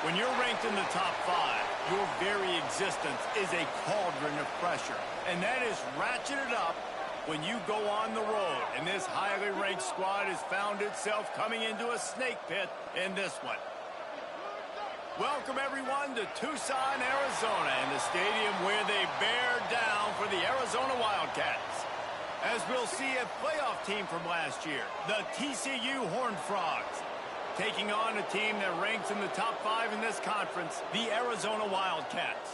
When you're ranked in the top 5, your very existence is a cauldron of pressure. And that is ratcheted up when you go on the road. And this highly ranked squad has found itself coming into a snake pit in this one. Welcome, everyone, to Tucson, Arizona, and the stadium where they bear down for the Arizona Wildcats. As we'll see, a playoff team from last year, the TCU Horned Frogs, taking on a team that ranks in the top 5 in this conference, the Arizona Wildcats.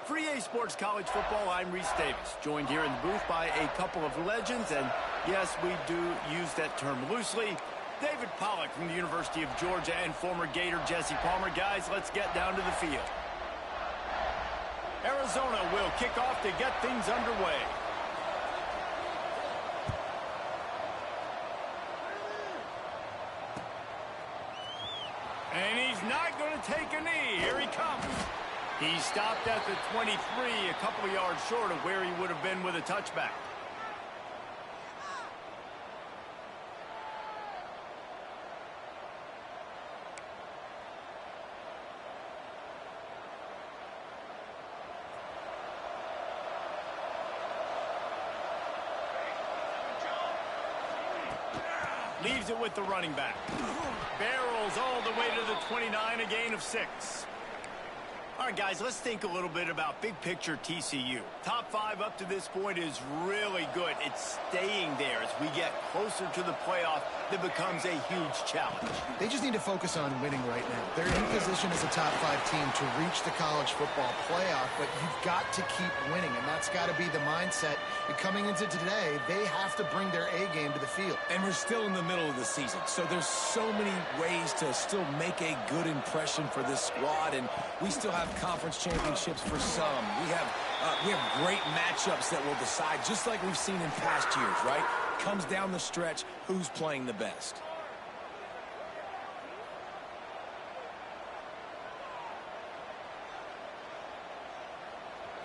For EA Sports College Football, I'm Reese Davis, joined here in the booth by a couple of legends, and yes, we do use that term loosely. David Pollack from the University of Georgia and former Gator Jesse Palmer. Guys, let's get down to the field. Arizona will kick off to get things underway. And he's not going to take a knee. Here he comes. He stopped at the 23, a couple of yards short of where he would have been with a touchback. Leaves it with the running back. Barrels all the way to the 29, a gain of 6. All right, guys, let's think a little bit about big picture TCU. Top 5 up to this point is really good. It's staying there as we get closer to the playoff that becomes a huge challenge. They just need to focus on winning right now. They're in position as a top 5 team to reach the college football playoff, but you've got to keep winning, and that's got to be the mindset. And coming into today, they have to bring their A game to the field. And we're still in the middle of the season, so there's so many ways to still make a good impression for this squad, and we still have conference championships for some. We have great matchups that will decide, just like we've seen in past years, right? Comes down the stretch, who's playing the best.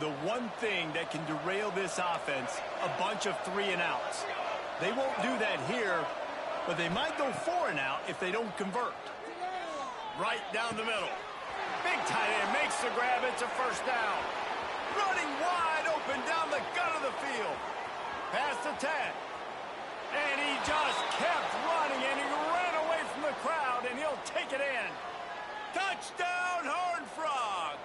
The one thing that can derail this offense, a bunch of 3-and-outs. They won't do that here, but they might go 4-and-out if they don't convert. Right down the middle. Big tight end makes the grab. It's a first down. Running wide open down the gut of the field. Past the 10. And he just kept running, and he ran away from the crowd, and he'll take it in. Touchdown, Horned Frogs!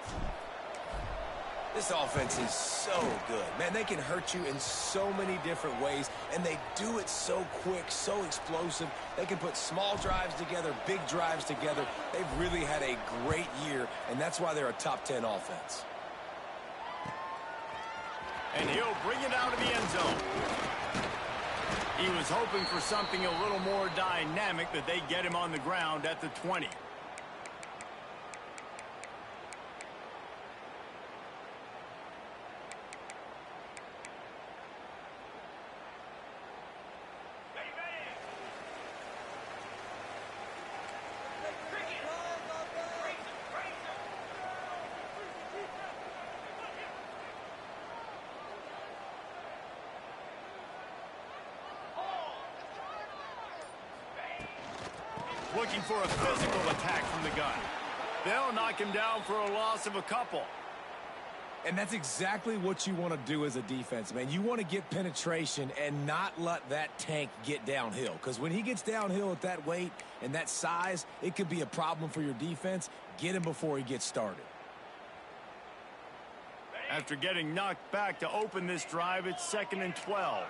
This offense is so good. Man, they can hurt you in so many different ways, and they do it so quick, so explosive. They can put small drives together, big drives together. They've really had a great year, and that's why they're a top 10 offense. And he'll bring it out of the end zone. He was hoping for something a little more dynamic, but they get him on the ground at the 20. Looking for a physical attack from the gun. They'll knock him down for a loss of a couple. And that's exactly what you want to do as a defense, man. You want to get penetration and not let that tank get downhill. Because when he gets downhill at that weight and that size, it could be a problem for your defense. Get him before he gets started. After getting knocked back to open this drive, it's 2nd and 12.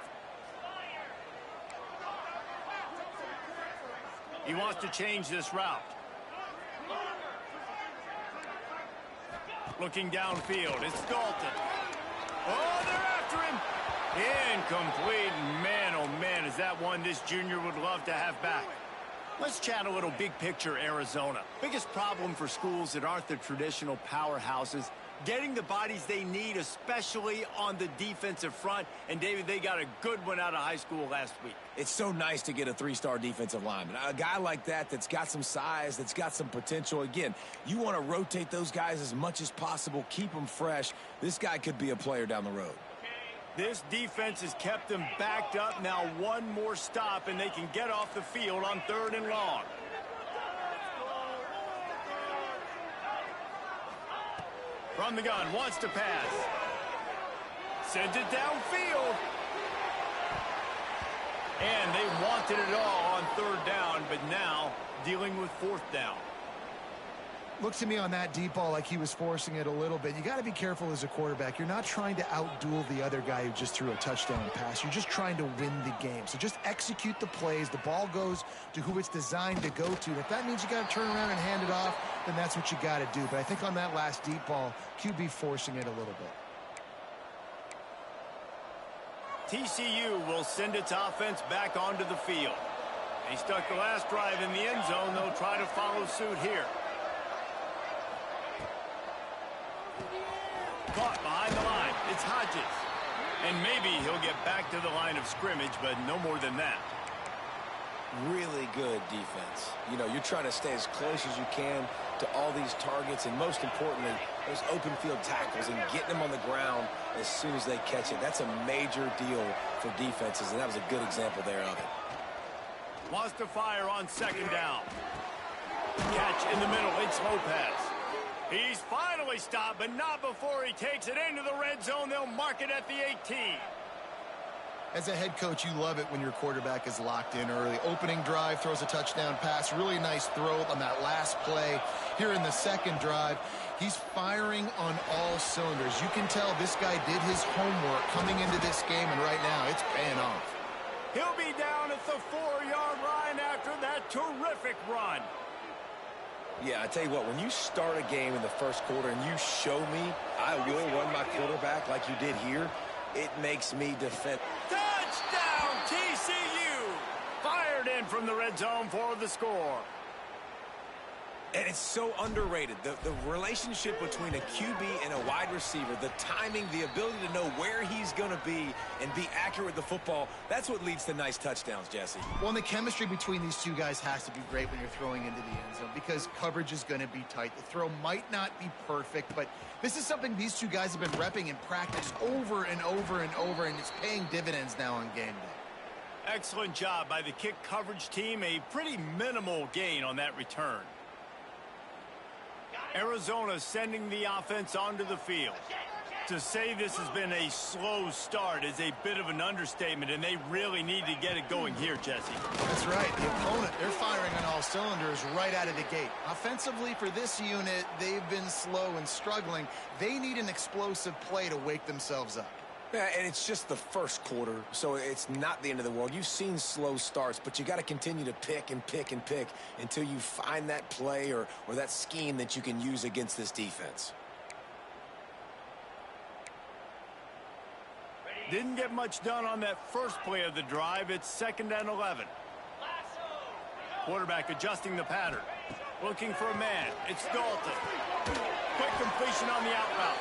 He wants to change this route. Looking downfield, it's Dalton. Oh, they're after him. Incomplete. Man, oh man, is that one this junior would love to have back. Let's chat a little big picture Arizona. Biggest problem for schools that aren't the traditional powerhouses, getting the bodies they need, especially on the defensive front. And, David, they got a good one out of high school last week. It's so nice to get a 3-star defensive lineman. A guy like that that's got some size, that's got some potential. Again, you want to rotate those guys as much as possible, keep them fresh. This guy could be a player down the road. This defense has kept them backed up. Now one more stop, and they can get off the field on 3rd and long. From the gun, wants to pass. Sends it downfield. And they wanted it all on third down, but now dealing with fourth down. Looks to me on that deep ball like he was forcing it a little bit. You got to be careful as a quarterback. You're not trying to outduel the other guy who just threw a touchdown pass. You're just trying to win the game. So just execute the plays. The ball goes to who it's designed to go to. If that means you got to turn around and hand it off, then that's what you got to do. But I think on that last deep ball, QB forcing it a little bit. TCU will send its offense back onto the field. They stuck the last drive in the end zone. They'll try to follow suit here. Caught behind the line. It's Hodges. And maybe he'll get back to the line of scrimmage, but no more than that. Really good defense. You know, you're trying to stay as close as you can to all these targets, and most importantly, those open field tackles and getting them on the ground as soon as they catch it. That's a major deal for defenses, and that was a good example there of it. Wants to fire on second down. Catch in the middle. It's Lopez. He's finally stopped, but not before he takes it into the red zone. They'll mark it at the 18. As a head coach, you love it when your quarterback is locked in early. Opening drive, throws a touchdown pass. Really nice throw on that last play. Here in the second drive, he's firing on all cylinders. You can tell this guy did his homework coming into this game, and right now it's paying off. He'll be down at the 4-yard line after that terrific run. Yeah, I tell you what, when you start a game in the first quarter and you show me I will run my quarterback like you did here, it makes me defend. Touchdown, TCU! Fired in from the red zone for the score. And it's so underrated. The relationship between a QB and a wide receiver, the timing, the ability to know where he's going to be and be accurate with the football, that's what leads to nice touchdowns, Jesse. Well, and the chemistry between these two guys has to be great when you're throwing into the end zone because coverage is going to be tight. The throw might not be perfect, but this is something these two guys have been repping in practice over and over and over, and it's paying dividends now on game day. Excellent job by the kick coverage team. A pretty minimal gain on that return. Arizona sending the offense onto the field. To say this has been a slow start is a bit of an understatement, and they really need to get it going here, Jesse. That's right. The opponent, they're firing on all cylinders right out of the gate. Offensively for this unit, they've been slow and struggling. They need an explosive play to wake themselves up. Yeah, and it's just the first quarter, so it's not the end of the world. You've seen slow starts, but you got to continue to pick and pick and pick until you find that play or that scheme that you can use against this defense. Didn't get much done on that first play of the drive. It's 2nd and 11. Quarterback adjusting the pattern. Looking for a man. It's Dalton. Quick completion on the out route.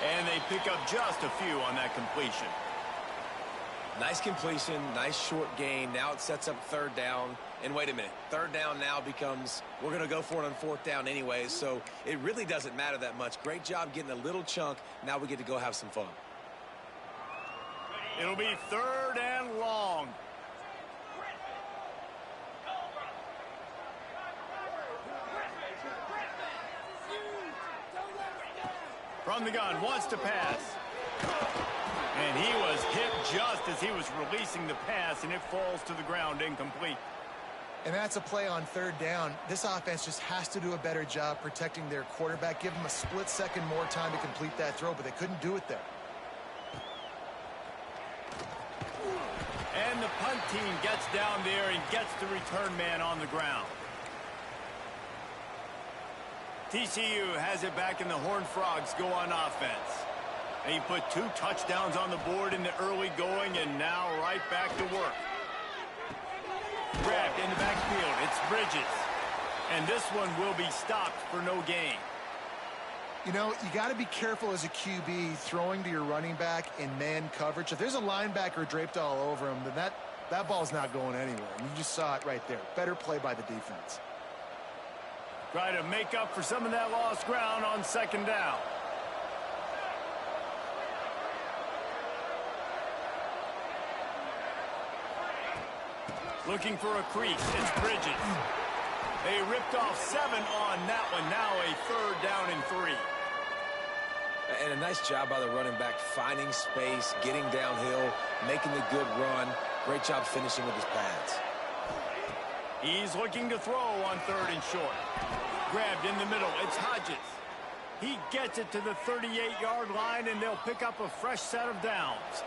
And they pick up just a few on that completion. Nice completion, nice short gain. Now it sets up third down. And wait a minute, third down now becomes, we're going to go for it on fourth down anyways, so it really doesn't matter that much. Great job getting a little chunk. Now we get to go have some fun. It'll be 3rd and long. From the gun, wants to pass. And he was hit just as he was releasing the pass, and it falls to the ground incomplete. And that's a play on third down. This offense just has to do a better job protecting their quarterback. Give them a split second more time to complete that throw, but they couldn't do it there. And the punt team gets down there and gets the return man on the ground. TCU has it back, and the Horned Frogs go on offense. They put 2 touchdowns on the board in the early going, and now right back to work. Grabbed in the backfield. It's Bridges. And this one will be stopped for no gain. You know, you got to be careful as a QB throwing to your running back in man coverage. If there's a linebacker draped all over him, then that ball's not going anywhere. And you just saw it right there. Better play by the defense. Try to make up for some of that lost ground on 2nd down. Looking for a crease. It's Bridges. They ripped off 7 on that one. Now a 3rd down and 3. and a nice job by the running back, finding space, getting downhill, making the good run. Great job finishing with his pads. He's looking to throw on 3rd and short. Grabbed in the middle. It's Hodges. He gets it to the 38-yard line, and they'll pick up a fresh set of downs.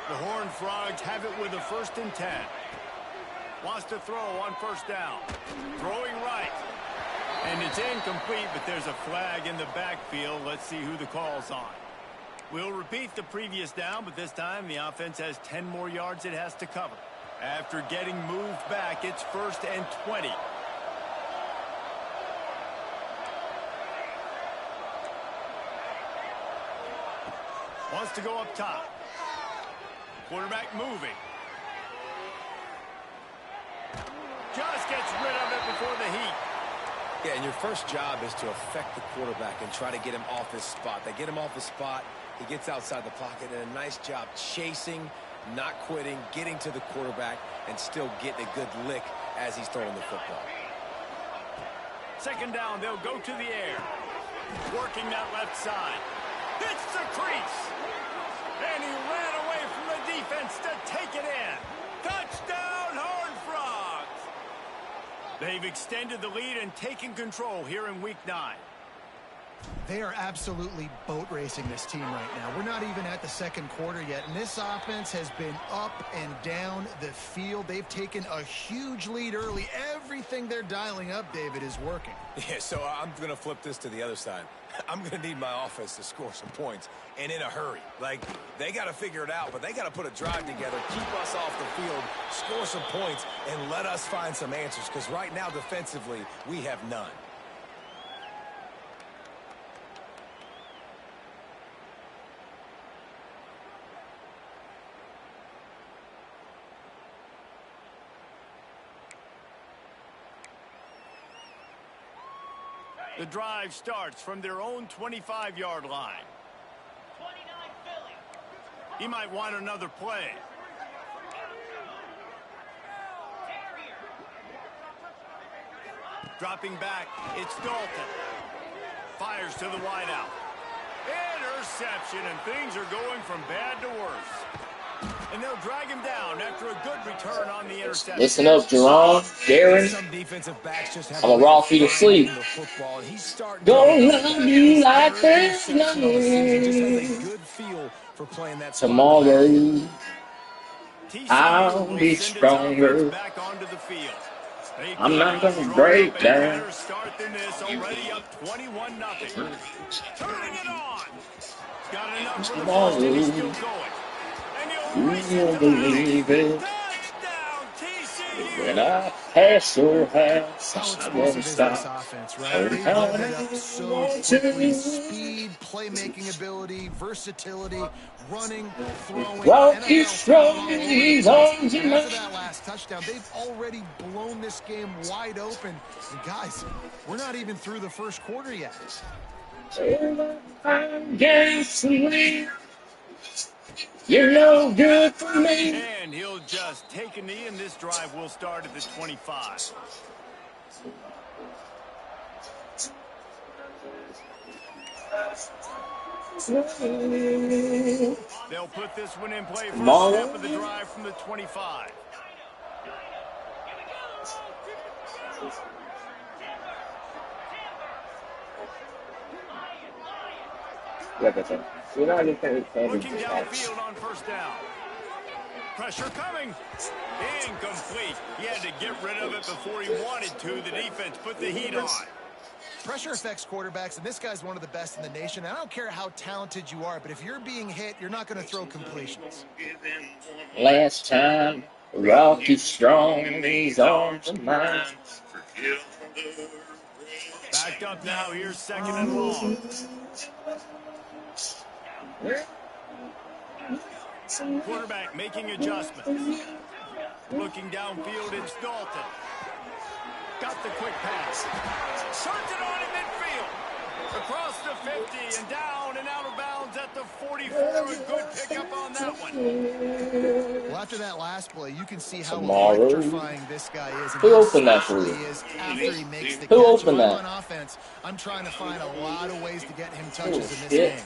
The Horned Frogs have it with a 1st and 10. Wants to throw on 1st down. Throwing right. And it's incomplete, but there's a flag in the backfield. Let's see who the call's on. We'll repeat the previous down, but this time the offense has 10 more yards it has to cover. After getting moved back, it's 1st and 20. Wants to go up top. Quarterback moving. Just gets rid of it before the heat. Yeah, and your first job is to affect the quarterback and try to get him off his spot. They get him off his spot, he gets outside the pocket, and a nice job chasing, not quitting, getting to the quarterback, and still getting a good lick as he's throwing the football. 2nd down, they'll go to the air. Working that left side. Hits the crease. And he ran away from the defense to take it in. Touchdown, Horned Frogs! They've extended the lead and taken control here in Week 9. They are absolutely boat racing this team right now. We're not even at the 2nd quarter yet, and this offense has been up and down the field. They've taken a huge lead early. Everything they're dialing up, David, is working. Yeah, so I'm going to flip this to the other side. I'm going to need my offense to score some points, and in a hurry. Like, they got to figure it out, but they got to put a drive together, keep us off the field, score some points, and let us find some answers, because right now, defensively, we have none. The drive starts from their own 25-yard line. 29 Philly. He might want another play. Dropping back, it's Dalton. Fires to the wideout. Interception, and things are going from bad to worse. And they'll drag him down after a good return on the interception. Listen up, Jerome, Darren. I'm a rock you to sleep. Don't love you like there's none. Tomorrow, I'll be stronger. I'm not going to break down. Already up 21-0. Turning it on. Got enough for the Tomorrow, first, and he's still going. you'll believe it. Touchdown, TCU. When I pass your house, I won't This stop. offense, right? They load it up so quickly. Speed, playmaking ability, versatility, running, throwing. Walk you strong in these arms of After mine. that last touchdown, they've already blown this game wide open. And guys, we're not even through the 1st quarter yet. I'm gasoline. You're no good for me. And he'll just take a knee, and this drive will start at the 25. They'll put this one in play for a snap of the drive from the 25. Looking downfield on 1st down. Pressure coming. Incomplete. He had to get rid of it before he wanted to. The defense put the heat on. Pressure affects quarterbacks, and this guy's one of the best in the nation. I don't care how talented you are, but if you're being hit, you're not going to throw completions. Last time, rock you strong in these arms of mine. Backed up now. Here's 2nd and long. Quarterback making adjustments. Looking downfield, it's Dalton. Got the quick pass. Turns it on in midfield. Across the 50 and down and out of bounds at the 44. A good pickup on that one. Well, after that last play, you can see how Tomorrow. electrifying this guy is and Who how opened that for special you? he is after he makes the Who catch. opened If I'm that? on offense, I'm trying to find a lot of ways to get him Oh, touches in this shit. game.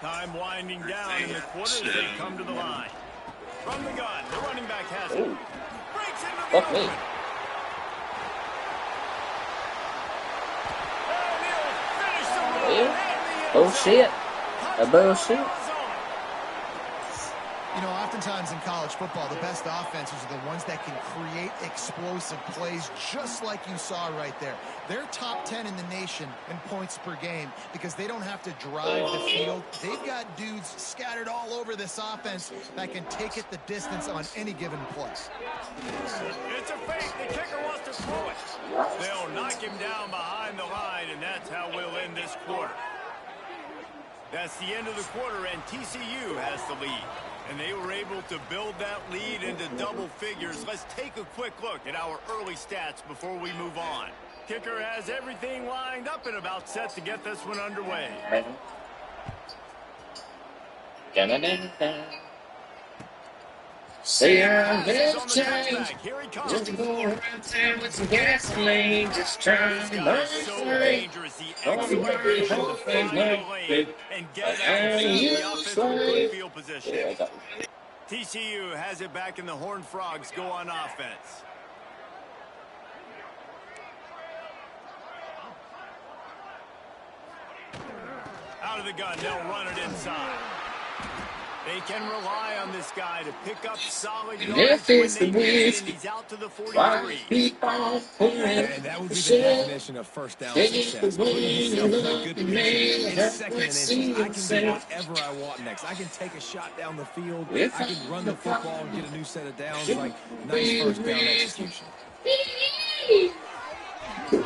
Time winding down in the quarter as they come to the line. From the gun, the running back has it. Oh, Breaks into the fuck me. open. And he'll finish the run Yeah. in the end Oh, zone. shit. A bullshit. Arizona. You know, oftentimes in college football, the best offenses are the ones that can create explosive plays just like you saw right there. They're top 10 in the nation in points per game because they don't have to drive the field. They've got dudes scattered all over this offense that can take it the distance on any given play. It's a fake. The kicker wants to throw it. They'll knock him down behind the line, and that's how we'll end this quarter. That's the end of the quarter, and TCU has the lead. And they were able to build that lead into double figures. Let's take a quick look at our early stats before we move on. Kicker has everything lined up and about set to get this one underway. Say I'm Passes gonna on the change. touchback. Here he comes. Just go around town with some gasoline. Just trying This to guy burn is so free. dangerous. The excellent vision to find the lane and get out and set the offense with good field position. Yeah, I got it. TCU has it back, and the Horned Frogs go on offense. Out of the gun, they'll run it inside. They can rely on this guy to pick up solid yards when they need it, and he's out to the 43. Keep on pulling. And that would be the definition of first down success. Putting yourself in a good position. It's second and inches. I can do whatever I want next. I can take a shot down the field. I can run the football and get a new set of downs. Like, nice first down execution. A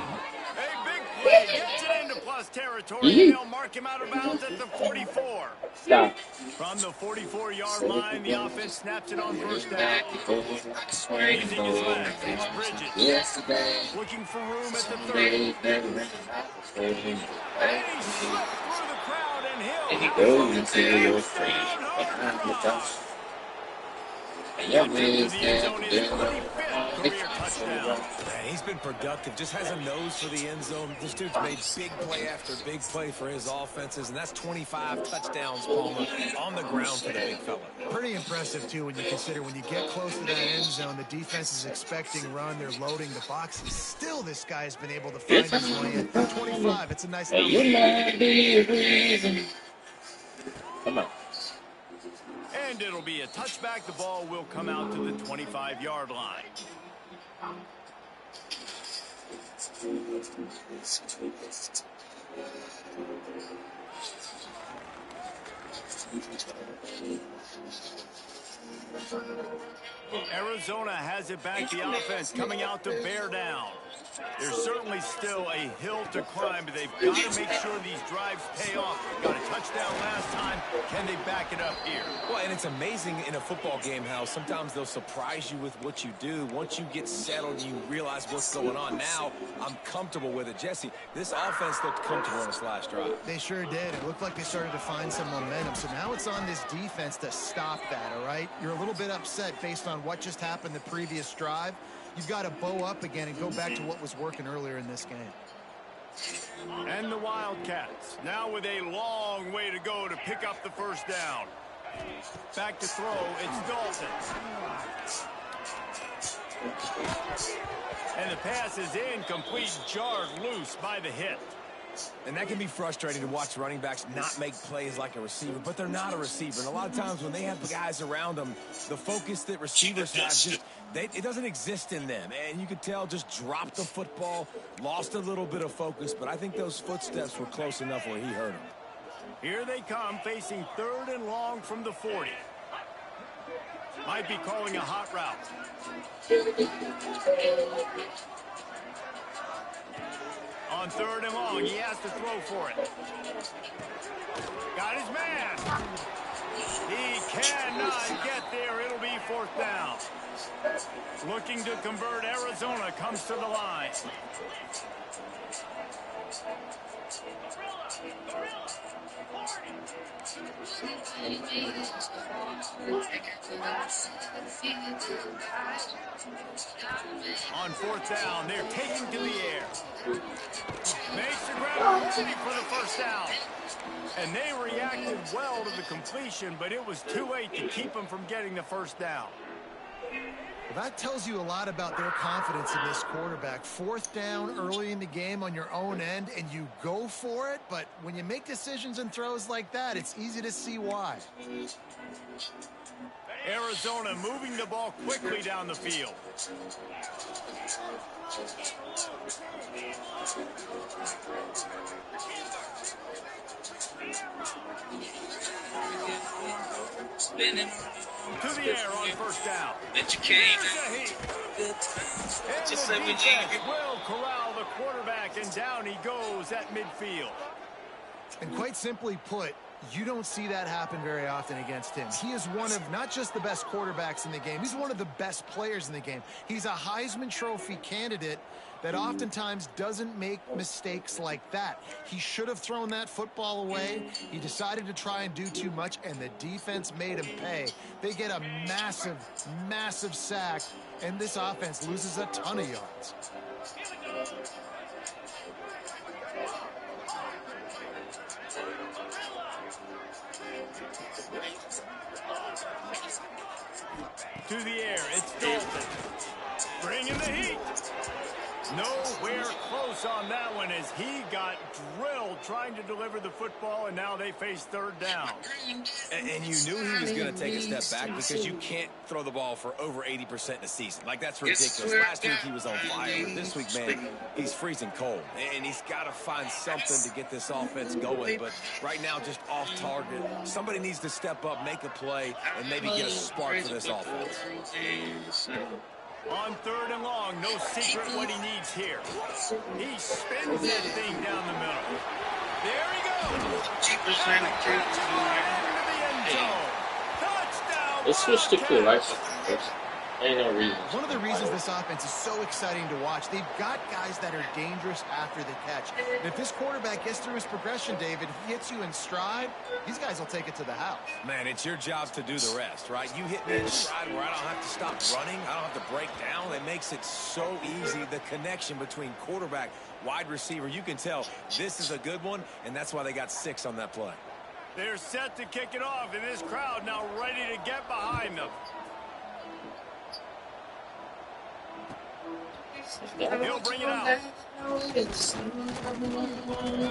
big play gets it into plus territory, and they'll mark him out of bounds at the 44. Stop. From the 44-yard line, the offense snaps it on first down. Using his legs, it's Bridges. Looking for room at the 30. And he slipped through the crowd, and he'll Go until you're free. to the end zone, his 25th career touchdown. Man, he's been productive. Just has a nose for the end zone. This dude's made big play after big play for his offenses, and that's 25 touchdowns, Palmer, on the ground for the big fella. Pretty impressive, too, when you consider when you get close to that end zone, the defense is expecting run, they're loading the boxes. Still, this guy has been able to find his way in. 25, it's a nice number. You might be a reason. Come on. And it'll be a touchback. The ball will come out to the 25-yard line. Arizona has it back. The offense coming out to bear down. There's certainly still a hill to climb, but they've got to make sure these drives pay off. Got a touchdown last time. Can they back it up here? Well, and it's amazing in a football game how sometimes they'll surprise you with what you do. Once you get settled, you realize what's going on. Now, I'm comfortable with it. Jesse, this offense looked comfortable in this last drive. They sure did. It looked like they started to find some momentum. So now it's on this defense to stop that, all right? You're a little bit upset based on what just happened the previous drive. You've got to bow up again and go back to what was working earlier in this game. And the Wildcats now with a long way to go to pick up the first down. Back to throw, it's Dalton. And the pass is incomplete, jarred loose by the hit. And that can be frustrating to watch running backs not make plays like a receiver, but they're not a receiver. And a lot of times when they have guys around them, the focus that receivers have just it doesn't exist in them. And you could tell just dropped the football, lost a little bit of focus, but I think those footsteps were close enough where he hurt him. Here they come, facing 3rd and long from the 40. Might be calling a hot route. On 3rd and long, he has to throw for it. Got his man. He cannot get there. It'll be 4th down. Looking to convert, Arizona comes to the line. On fourth down, they're taking to the air. Makes the grab worthy for the first down. And they reacted well to the completion, but it was too late to keep them from getting the first down. Well, that tells you a lot about their confidence in this quarterback. Fourth down early in the game on your own end, and you go for it. But when you make decisions and throws like that, it's easy to see why. Arizona moving the ball quickly down the field. To the air on first down. That you came. And the defense will corral the quarterback, and down he goes at midfield. And quite simply put, you don't see that happen very often against him. He is one of not just the best quarterbacks in the game, he's one of the best players in the game. He's a Heisman Trophy candidate that oftentimes doesn't make mistakes like that. He should have thrown that football away. He decided to try and do too much, and the defense made him pay. They get a massive, massive sack, and this offense loses a ton of yards. To the air, it's Dalton. Bringing the heat. Nowhere close on that one as he got drilled trying to deliver the football, and now they face third down. And you knew he was going to take a step back because you can't throw the ball for over 80% in a season. Like, that's ridiculous. Last week he was on fire. This week, man, he's freezing cold. And he's got to find something to get this offense going. But right now, just off target. Somebody needs to step up, make a play, and maybe get a spark for this offense. On third and long, no secret what he needs here. He spins that thing down the middle. There he goes. Into the end zone. Touchdown. Let's switch to the right side first. Ain't no reason. One of the reasons this offense is so exciting to watch, they've got guys that are dangerous after the catch. And if this quarterback gets through his progression, David, he hits you in stride, these guys will take it to the house. Man, it's your job to do the rest, right? You hit me in stride where I don't have to stop running. I don't have to break down. It makes it so easy. The connection between quarterback, wide receiver, you can tell this is a good one, and that's why they got 6 on that play. They're set to kick it off, and this crowd now ready to get behind them. He'll bring it out.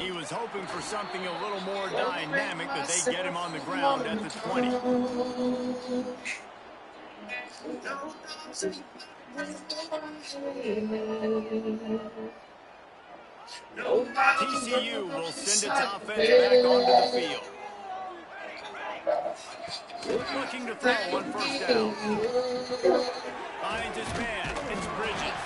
He was hoping for something a little more dynamic, but they get him on the ground at the 20. TCU will send its offense back onto the field. Looking to throw on first down. Finds his man. It's Bridges.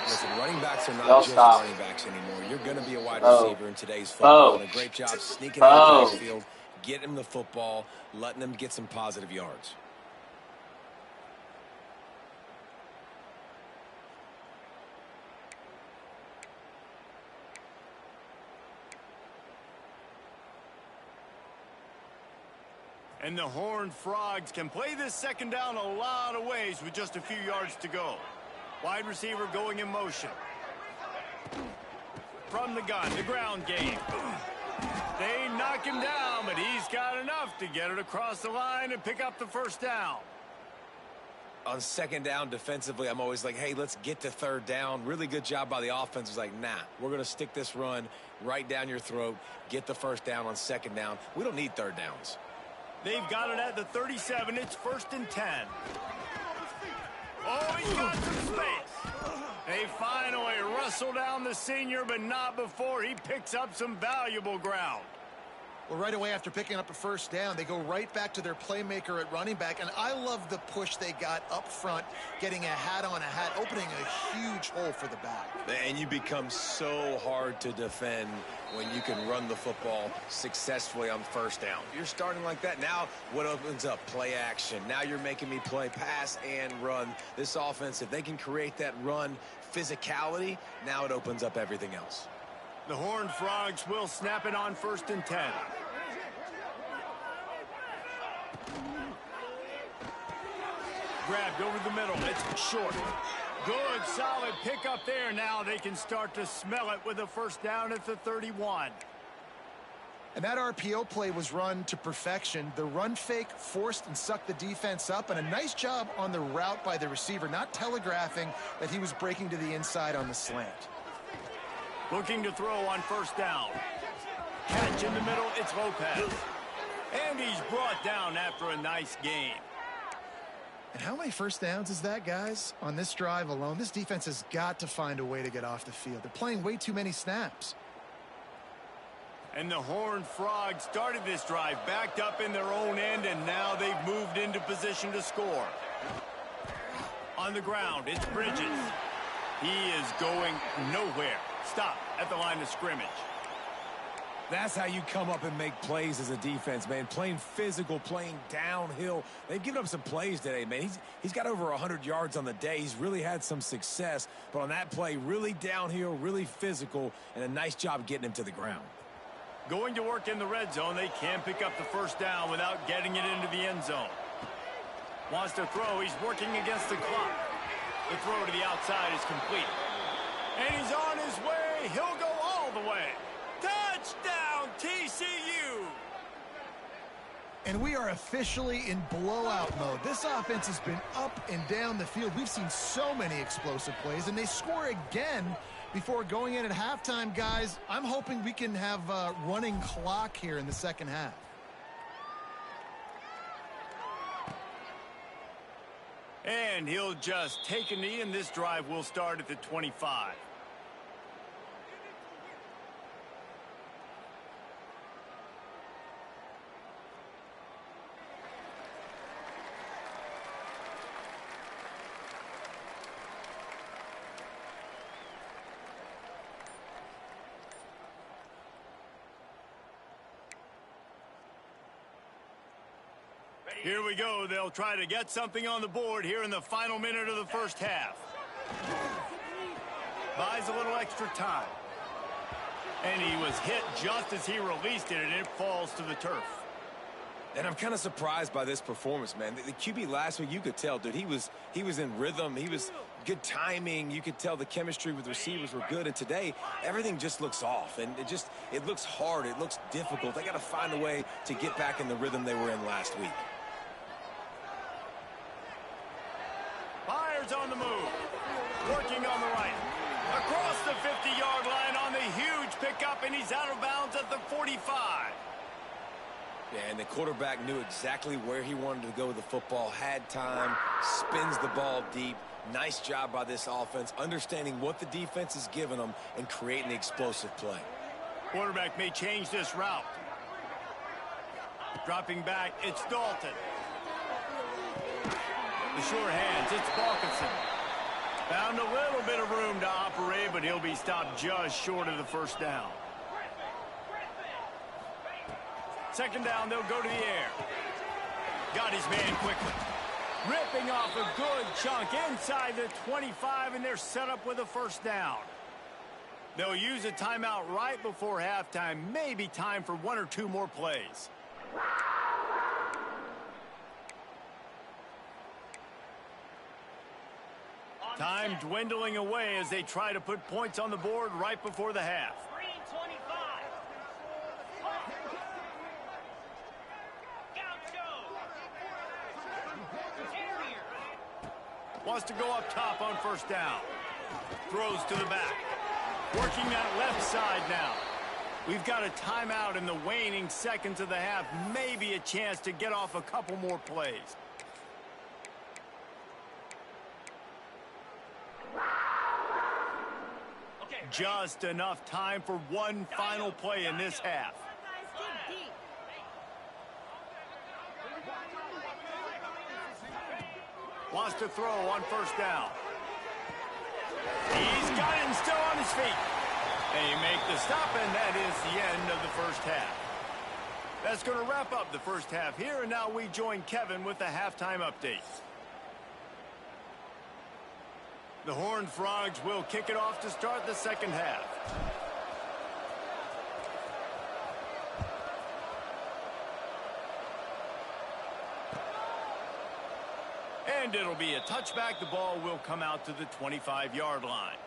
Listen, running backs are not just running backs anymore. You're going to be a wide receiver in today's football. And a great job sneaking out the field, getting them the football, letting them get some positive yards. And the Horned Frogs can play this second down a lot of ways with just a few yards to go. Wide receiver going in motion. From the gun, the ground game. They knock him down, but he's got enough to get it across the line and pick up the first down. On second down defensively, I'm always like, hey, let's get to third down. Really good job by the offense. It's like, nah, we're going to stick this run right down your throat, get the first down on second down. We don't need third downs. They've got it at the 37. It's 1st and 10. Oh, he's got some space. They finally wrestle down the senior, but not before he picks up some valuable ground. Well, right away after picking up a first down, they go right back to their playmaker at running back. And I love the push they got up front, getting a hat on a hat, opening a huge hole for the back. And you become so hard to defend when you can run the football successfully on first down. You're starting like that. Now what opens up? Play action. Now you're making me play pass and run. This offense, if they can create that run physicality, now it opens up everything else. The Horned Frogs will snap it on 1st and 10. Grabbed over the middle. It's short. Good, solid pickup there. Now they can start to smell it with a 1st down at the 31. And that RPO play was run to perfection. The run fake forced and sucked the defense up, and a nice job on the route by the receiver, not telegraphing that he was breaking to the inside on the slant. Looking to throw on 1st down. Catch in the middle, it's Lopez. And he's brought down after a nice gain. And how many 1st downs is that, guys? On this drive alone, this defense has got to find a way to get off the field. They're playing way too many snaps. And the Horned Frogs started this drive, backed up in their own end, and now they've moved into position to score. On the ground, it's Bridges. He is going nowhere. Stop at the line of scrimmage. That's how you come up and make plays as a defense, man. Playing physical, playing downhill. They've given up some plays today, man. He's got over 100 yards on the day. He's really had some success. But on that play, really downhill, really physical, and a nice job getting him to the ground. Going to work in the red zone. They can't pick up the 1st down without getting it into the end zone. Wants to throw. He's working against the clock. The throw to the outside is complete. And he's on his way. He'll go all the way. Touchdown, TCU! And we are officially in blowout mode. This offense has been up and down the field. We've seen so many explosive plays, and they score again before going in at halftime, guys. I'm hoping we can have a running clock here in the 2nd half. And he'll just take a knee, and this drive will start at the 25. Here we go. They'll try to get something on the board here in the final minute of the 1st half. Buys a little extra time. And he was hit just as he released it, and it falls to the turf. And I'm kind of surprised by this performance, man. The QB last week, you could tell, dude, he was in rhythm. He was good timing. You could tell the chemistry with receivers were good. And today, everything just looks off. And it looks hard. It looks difficult. They got to find a way to get back in the rhythm they were in last week. Byers on the move. Working on the right. Across the 50-yard line on the huge pickup, and he's out of bounds at the 45. Yeah, and the quarterback knew exactly where he wanted to go with the football, had time, spins the ball deep. Nice job by this offense, understanding what the defense is giving them and creating the explosive play. Quarterback may change this route. Dropping back, it's Dalton. The short hands, it's Balkinson. Found a little bit of room to operate, but he'll be stopped just short of the 1st down. 2nd down, they'll go to the air. Got his man quickly. Ripping off a good chunk inside the 25, and they're set up with a 1st down. They'll use a timeout right before halftime. Maybe time for 1 or 2 more plays. Time dwindling away as they try to put points on the board right before the half. Green 25. Gaucho. Terrier. Wants to go up top on 1st down. Throws to the back. Working that left side now. We've got a timeout in the waning seconds of the half. Maybe a chance to get off a couple more plays. Just enough time for one final play in this half. Wants to throw on 1st down. He's got him still on his feet. They make the stop, and that is the end of the 1st half. That's going to wrap up the 1st half here, and now we join Kevin with the halftime update. The Horned Frogs will kick it off to start the 2nd half. And it'll be a touchback. The ball will come out to the 25-yard line.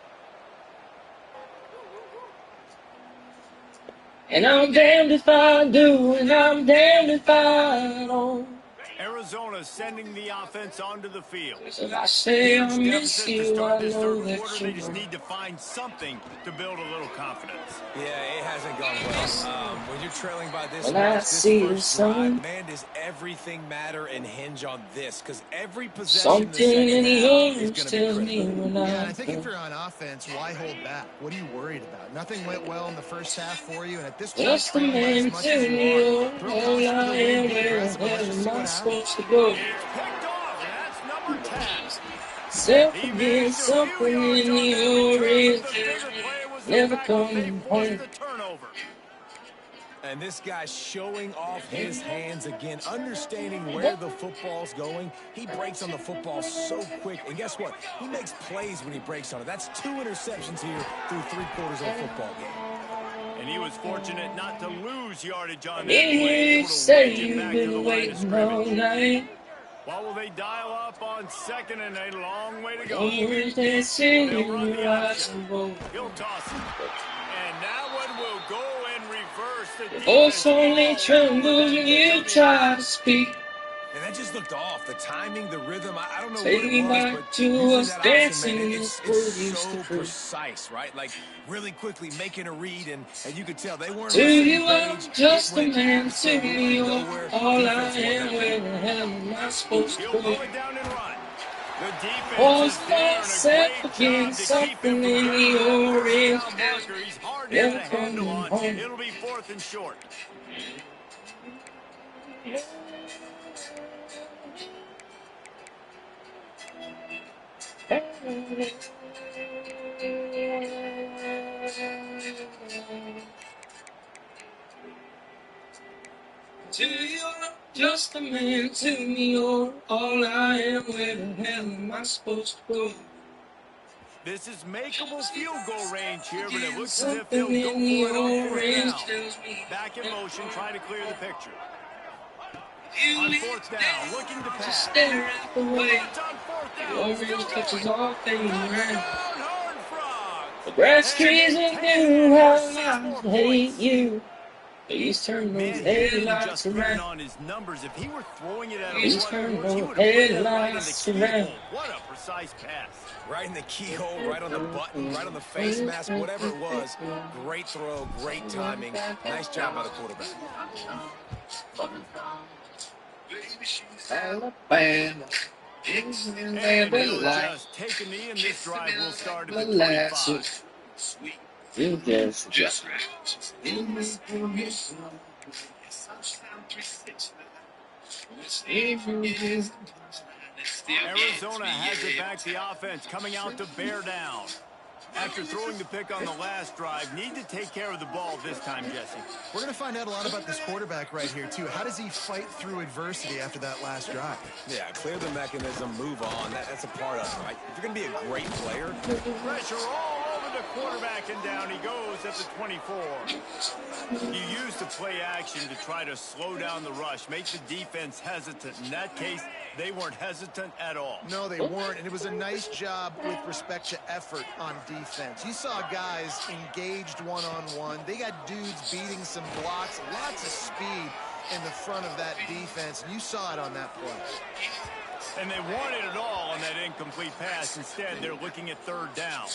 And I'm damned if I do, and I'm damned if I don't. Arizona sending the offense onto the field. If I say I Huge miss deficit to you, start I this know third that quarter. you They just will. need to find something to build a little confidence. Yeah, it hasn't gone well. When you're trailing by this When much, I this see the first sun, drive, man, does everything matter and hinge on this? Because every possession in the something in second the half is arms going to be tells me critical. when Yeah, and I I'm think if you're on offense, why hold back? What are you worried about? Nothing went well in the first half for you, and at this point, just a trailing by as man much to as you me, are, oh, throw all caution to I the wind, am, be where the aggressive, and let's hell just see am I what happens. supposed to go? It's picked off, and that's number 10. Self He again, managed a few something yards in on the that return, but orange the bigger play was the never fact that they coming forced home. the turnover. And this guy showing off his hands again, understanding where the football's going. He breaks on the football so quick. And guess what? He makes plays when he breaks on it. That's 2 interceptions here through 3 quarters of a football game. And he was fortunate not to lose yardage on that In play, here, able you to say wedge it you've back to the been line of waiting all scrimmage. night. Well, will they dial up on second and a long way to go? Always dancing They'll in run your the eyes option. and roll. He'll toss it. And that one will go and reverse. The Your voice defense only all over trembles that when pitch you on the try outside. to speak. And that just looked off. The timing, the rhythm, I don't know Take what it me was, back but to using us that option, dancing man, in it's this world used to so free. precise, right? Like, really quickly making a read, and you could tell they weren't To on the same you, I'm page. It just a went man. To me, absolutely you're nowhere. all I Defense won am. that Where one. the hell am I supposed to He'll go? pull it down and run. The defense is Was there, and a myself great again, job to keep him something from in getting the to that first orange down marker. He's hard to get never a handle coming on. home. It'll be 4th and short. To you, I'm just a man. To me, you're all I am. Where the hell am I supposed to go? This is makeable field goal range here, but it looks as if Something they'll go in the for it on 4th orange down. tells me Back in motion, trying to clear the picture. you On need 4th to down, looking to just pass. stare at the way. It's on 4th The down. Still orange touches going. all fading around. Touchdown, Horned Frogs. The grass And trees they and take it you in for how 6 I more hate points. you. Please turn those Man, he didn't headlights just put it around. on his numbers. If he were throwing it at a Please runner, turn he those would have put that right in the headlights around. keyhole. What a precise pass. Right in the keyhole, right on the button, right on the face mask, whatever it was. Great throw, great timing. Nice job by the quarterback. Alabama. And he'll just take a knee, and this drive will start at the 25. You just Arizona has it back. The offense coming out to bear down. After throwing the pick on the last drive, need to take care of the ball this time, Jesse. We're going to find out a lot about this quarterback right here, too. How does he fight through adversity after that last drive? Yeah, clear the mechanism, move on. That's a part of it, right? If you're going to be a great player, Pressure all over the quarterback, and down he goes at the 24. You use the play action to try to slow down the rush, make the defense hesitant. In that case, they weren't hesitant at all. No, they weren't, and it was a nice job with respect to effort on defense. You saw guys engaged one-on-one. They got dudes beating some blocks, lots of speed in the front of that defense, and you saw it on that play. And they wanted it all on that incomplete pass. Instead, they're looking at 3rd down.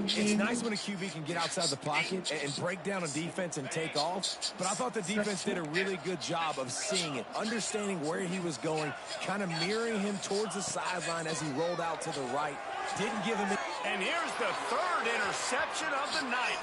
it's nice when a QB can get outside the pocket and break down a defense and take off. But I thought the defense did a really good job of seeing it, understanding where he was going, kind of mirroring him towards the sideline as he rolled out to the right. Didn't give him... And here's the 3rd interception of the night.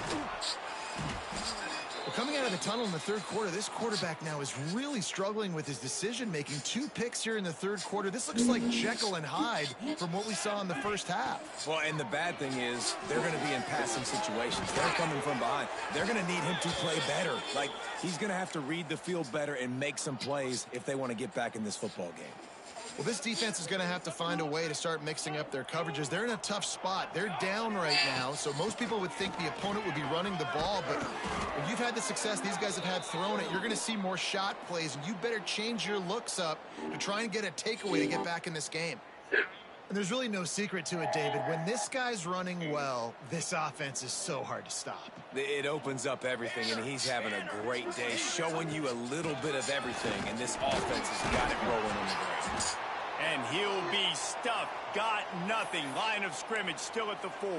Well, coming out of the tunnel in the 3rd quarter, this quarterback now is really struggling with his decision-making. 2 picks here in the 3rd quarter. This looks like Jekyll and Hyde from what we saw in the first half. Well, and the bad thing is they're going to be in passing situations. They're coming from behind. They're going to need him to play better. Like, he's going to have to read the field better and make some plays if they want to get back in this football game. Well, this defense is going to have to find a way to start mixing up their coverages. They're in a tough spot. They're down right now, so most people would think the opponent would be running the ball, but when you've had the success these guys have had throwing it, you're going to see more shot plays, and you better change your looks up to try and get a takeaway to get back in this game. And there's really no secret to it, David. When this guy's running well, this offense is so hard to stop. It opens up everything, and he's having a great day, showing you a little bit of everything, and this offense has got it rolling on the ground. And he'll be stuffed. Got nothing. Line of scrimmage still at the 4.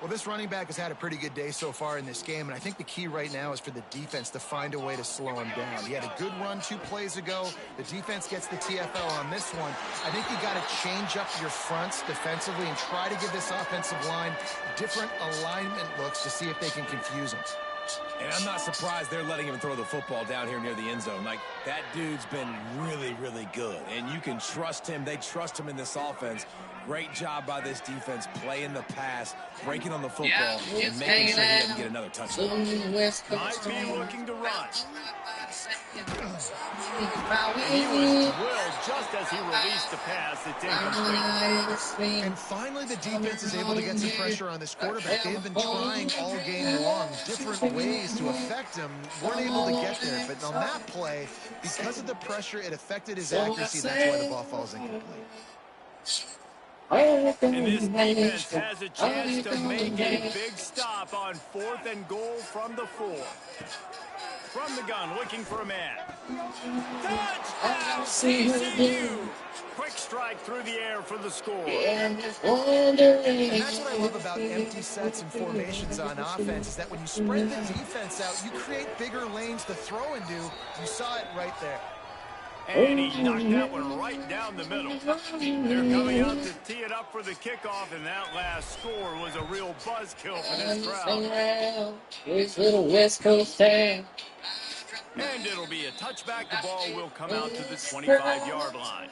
Well, this running back has had a pretty good day so far in this game, and I think the key right now is for the defense to find a way to slow him down. He had a good run 2 plays ago. The defense gets the TFL on this one. I think you got to change up your fronts defensively and try to give this offensive line different alignment looks to see if they can confuse him. And I'm not surprised they're letting him throw the football down here near the end zone. Like, that dude's been really, really good. And you can trust him. They trust him in this offense. Great job by this defense playing the pass, breaking on the football, and making sure he doesn't get another touchdown. Might be looking to run. He was drilled just as he released the pass. It's incomplete. And finally, the defense is able to get some pressure on this quarterback. They've been trying all game long different ways to affect him. Weren't able to get there. But on that play, because of the pressure, it affected his accuracy. That's why the ball falls incomplete. And this defense has a chance to make a big stop on 4th and goal from the 4. From the gun, looking for a man. Touchdown, TCU! Quick strike through the air for the score. And that's what I love about empty sets and formations on offense, is that when you spread the defense out, you create bigger lanes to throw into. You saw it right there. And he knocked that one right down the middle. They're coming out to tee it up for the kickoff, and that last score was a real buzzkill for this crowd. This little West Coast town. And it'll be a touchback. The ball will come out to the 25-yard line.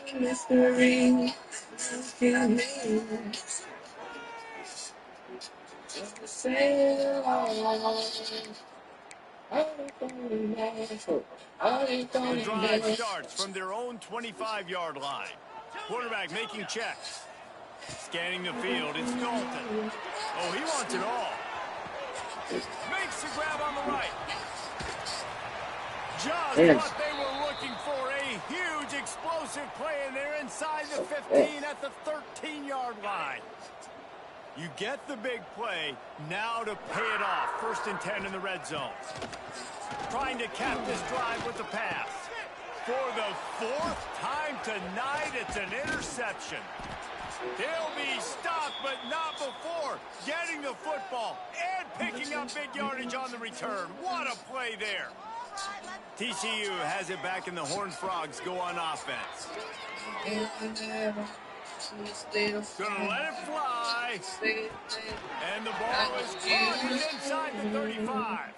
The drive starts from their own 25-yard line. Quarterback making checks. Scanning the field, it's Dalton. Oh, he wants it all. Makes the grab on the right. Just what they were looking for. A huge explosive play, and they're inside the 15 at the 13-yard line. You get the big play, now to pay it off. 1st and 10 in the red zone. Trying to cap this drive with the pass. For the 4th time tonight, it's an interception. They'll be stopped, but not before getting the football and picking up big yardage on the return. What a play there. TCU has it back, and the Horned Frogs go on offense. Gonna let it fly. And the ball is caught inside the 35.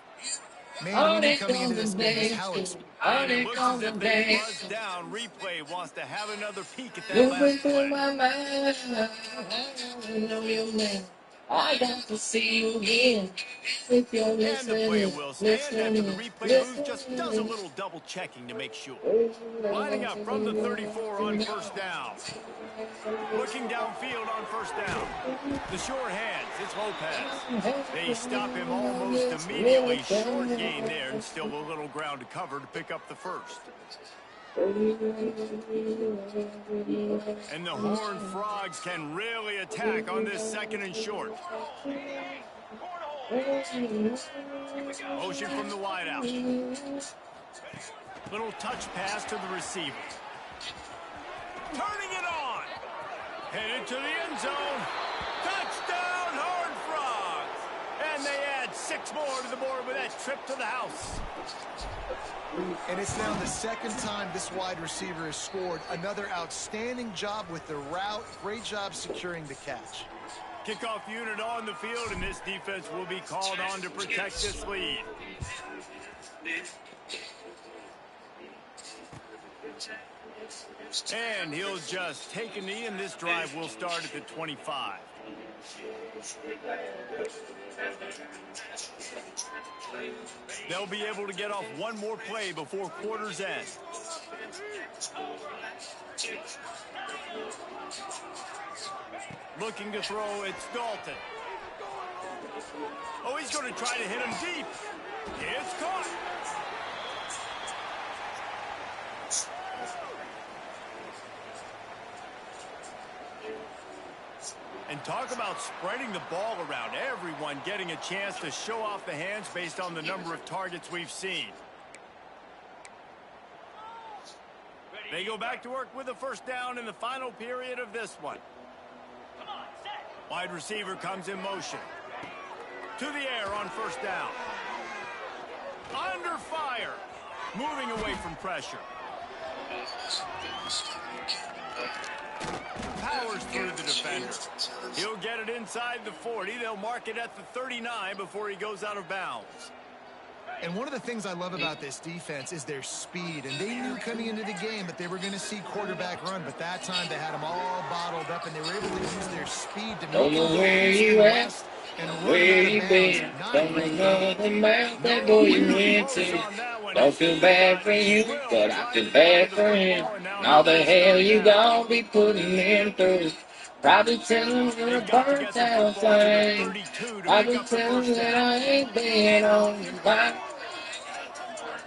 Man, coming into this game is how it's... It looks as if they buzzed down. Replay wants to have another peek at that last play. I got to see you again. If you're And the listening, player will stand after the replay booth, just does a little double checking to make sure. Lining up from the 34 on 1st down. Looking downfield on 1st down. The short hands, it's Lopez. They stop him almost immediately. Short gain there, and still a little ground to cover to pick up the 1st. And the Horned Frogs can really attack on this 2nd and short. Motion from the wideout. Little touch pass to the receiver. Turning it on. Headed to the end zone. Touchdown, Horned Frogs. And they add 6 more to the board with that trip to the house. And it's now the 2nd time this wide receiver has scored. Another outstanding job with the route. Great job securing the catch. Kickoff unit on the field, and this defense will be called on to protect this lead. And he'll just take a knee, and this drive will start at the 25. They'll be able to get off one more play before quarter's end. Looking to throw, it's Dalton. Oh, he's going to try to hit him deep. It's caught. And talk about spreading the ball around. Everyone getting a chance to show off the hands based on the number of targets we've seen. They go back to work with a first down in the final period of this one. Wide receiver comes in motion. To the air on first down. Under fire. Moving away from pressure. Powers through the defender. He'll get it inside the 40. They'll mark it at the 39 before he goes out of bounds. And one of the things I love about this defense is their speed. And they knew coming into the game that they were going to see quarterback run. But that time they had them all bottled up, and they were able to use their speed to Don't make know them where you at, where you been. Don't know the mouth that boy you went to. Don't feel bad for you, but I feel bad for him. And all the hell you gon' be putting him through. Probably tell him you're a burnt out flame. Probably tell him that I ain't been on your mind.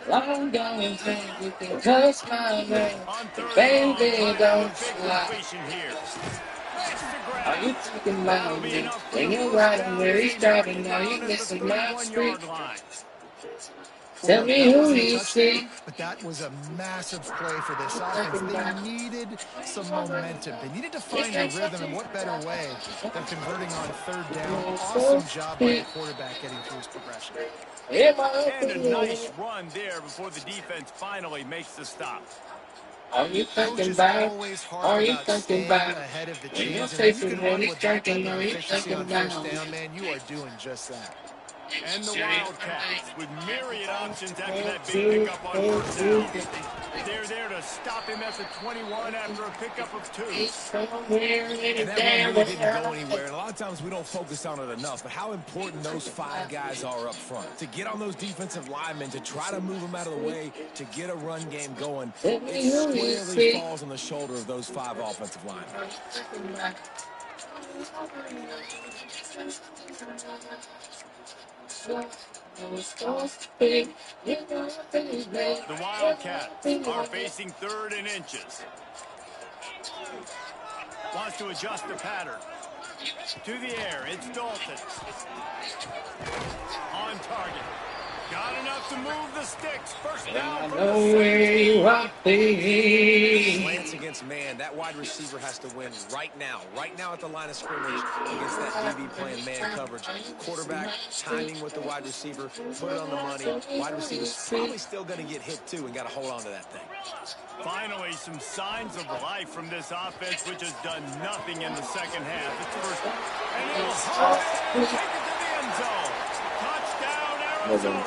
Long gone and you can touch my name. But baby, don't slide. Are you talking about me? When you're riding where he's driving, now you missing my street. Tell me who you see. But that was a massive play for this offense. They needed some momentum. They needed to find a rhythm, and what better way than converting on third down. Awesome job by the quarterback getting through his progression. And a nice run there before the defense finally makes the stop. Are you thinking about? Are you thinking about? Ahead of the When you're chains, and facing you can when run he's with that type drinking, of are you efficiency thinking on first about? down, man. You are doing just that. And the Wildcats with myriad options after that big pickup on first down. They're there to stop him at the 21 after a pickup of 2. And that run really didn't go anywhere. And a lot of times we don't focus on it enough. But how important those 5 guys are up front. To get on those defensive linemen, to try to move them out of the way, to get a run game going. It squarely falls on the shoulder of those 5 offensive linemen. The Wildcats are facing 3rd and inches. Wants to adjust the pattern. To the air, it's Dalton. On target. Got enough to move the sticks. First down from the Slants against man. That wide receiver has to win right now at the line of scrimmage against that DB playing man coverage. Quarterback, timing with the wide receiver, put it on the money. Wide receiver's probably still going to get hit too and got to hold on to that thing. Finally, some signs of life from this offense, which has done nothing in the second half. It's first, and it'll hard and take it to the end zone. Touchdown, Arizona.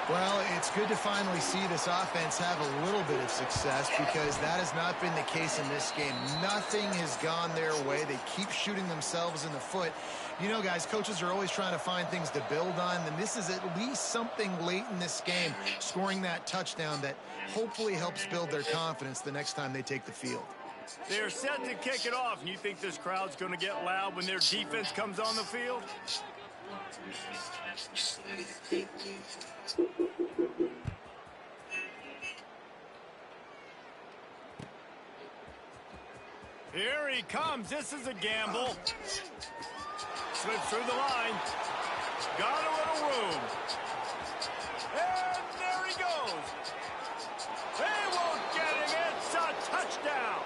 Well, it's good to finally see this offense have a little bit of success because that has not been the case in this game. Nothing has gone their way. They keep shooting themselves in the foot. You know, guys, coaches are always trying to find things to build on, and this is at least something late in this game, scoring that touchdown that hopefully helps build their confidence the next time they take the field. They're set to kick it off, and you think this crowd's going to get loud when their defense comes on the field? Here he comes. This is a gamble. Slips through the line. Got a little room. And there he goes. They won't get him. It's a touchdown.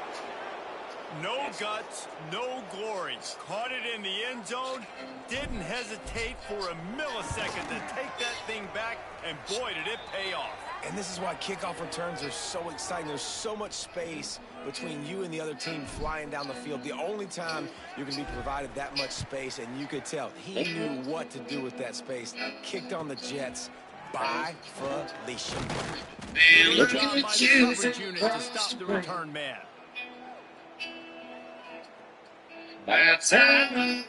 No guts, no glory. Caught it in the end zone. Didn't hesitate for a millisecond to take that thing back. And boy, did it pay off. And this is why kickoff returns are so exciting. There's so much space between you and the other team flying down the field. The only time you're going to be provided that much space, and you could tell he knew what to do with that space. Kicked on the Jets by Felicia. Good job by the coverage unit to stop the return man. By the time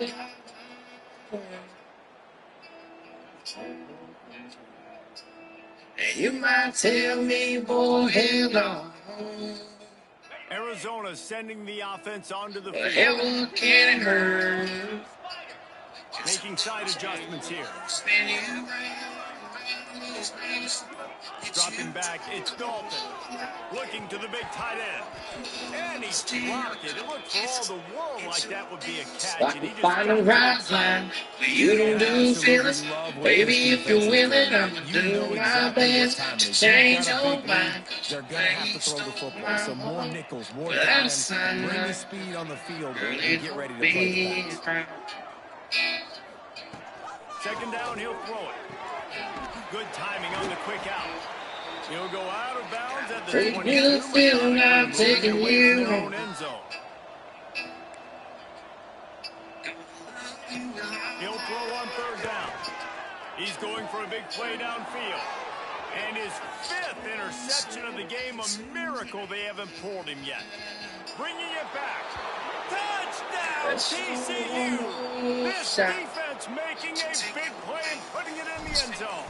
And you might tell me, boy, hell no. Arizona sending the offense onto the But field. hell can it hurt? Making side adjustments here. Dropping back, it's Dalton. Looking to the big tight end. And he's dropped it. It looked for all the world like that would be a catch. I can find the right line, but you don't do feelings. Baby, if you're willing, I'ma do my best to change your mind. They're going to have to throw the football. So more nickels, more dimes, bring the speed on the field, and get ready to play the pass. Second down, he'll throw it. Good timing on the quick out. He'll go out of bounds at the 22. Good feeling I'm taking you home. End zone. He'll throw on third down. He's going for a big play downfield. And his fifth interception of the game, a miracle they haven't pulled him yet. Bringing it back. Touchdown, TCU. This defense making a big play and putting it in the end zone.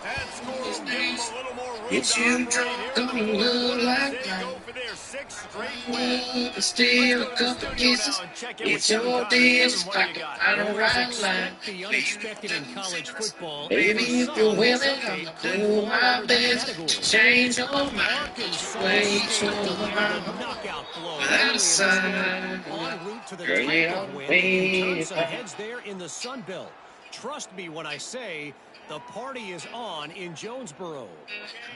That score will give them a little more room It's you drunk on a love like mine. Go for their sixth straight win. Still a couple kisses. It's your dance. I can find a right line. The unexpected in college football. Baby, if you're willing, I'll do my best to change your mind. Change your mind. Without a sign, En route to the girl, you title don't win pay and turn it some back. heads there in the Sun Belt. Trust me when I say the party is on in Jonesboro.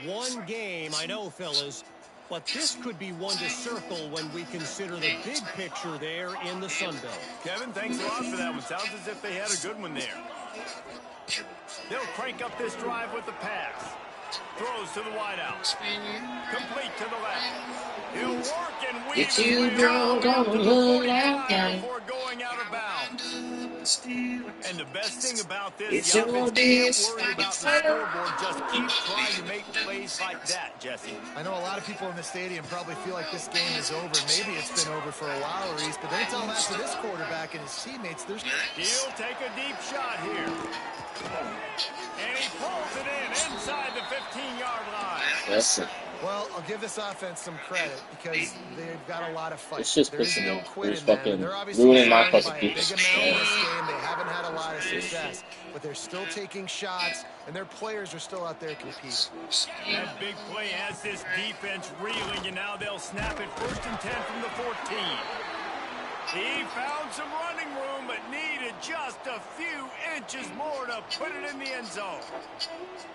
One game, I know, fellas, but this could be one to circle when we consider the big picture there in the Sun Belt. Kevin, thanks a lot for that one. Sounds as if they had a good one there. They'll crank up this drive with the pass. Throws to the wideout. Complete to the left. He'll work and weave It's his you way drunk around on to a the love 45 like that. before going out of bounds. And the best thing about this, It's the your offense dance. can't worry about the scoreboard. Just keep trying to make plays like that, Jesse. I know a lot of people in the stadium probably feel like this game is over. Maybe it's been over for a while, Reese, but don't tell that to this quarterback and his teammates. He'll take a deep shot here. And he pulls it in inside the 15-yard line. Listen, Well, I'll give this offense some credit because they've got a lot of fight. it's just There is pissing no me. quit It's in them. fucking They're obviously ruining my surrounded fucking by a big peace. amount in this game. They haven't had a lot of success, but they're still taking shots, and their players are still out there competing. That big play has this defense reeling, and now they'll snap it 1st and 10 from the 14. He found some running room, but needed just a few inches more to put it in the end zone.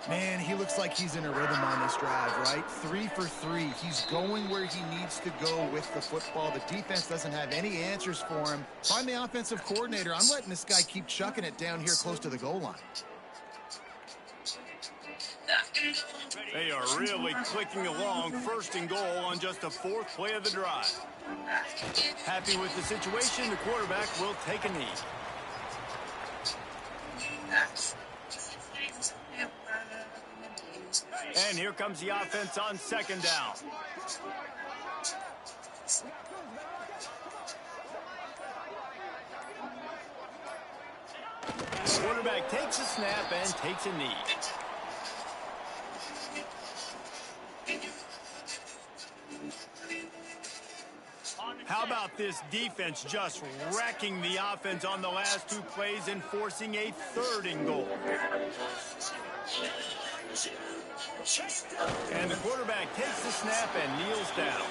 Man, he looks like he's in a rhythm on this drive, right? 3 for 3. He's going where he needs to go with the football. The defense doesn't have any answers for him. Find the offensive coordinator. I'm letting this guy keep chucking it down here close to the goal line. They are really clicking along, 1st and goal on just the 4th play of the drive. Happy with the situation, the quarterback will take a knee. And here comes the offense on 2nd down. Quarterback takes a snap and takes a knee. How about this defense just wrecking the offense on the last 2 plays and forcing a 3rd and goal? And the quarterback takes the snap and kneels down.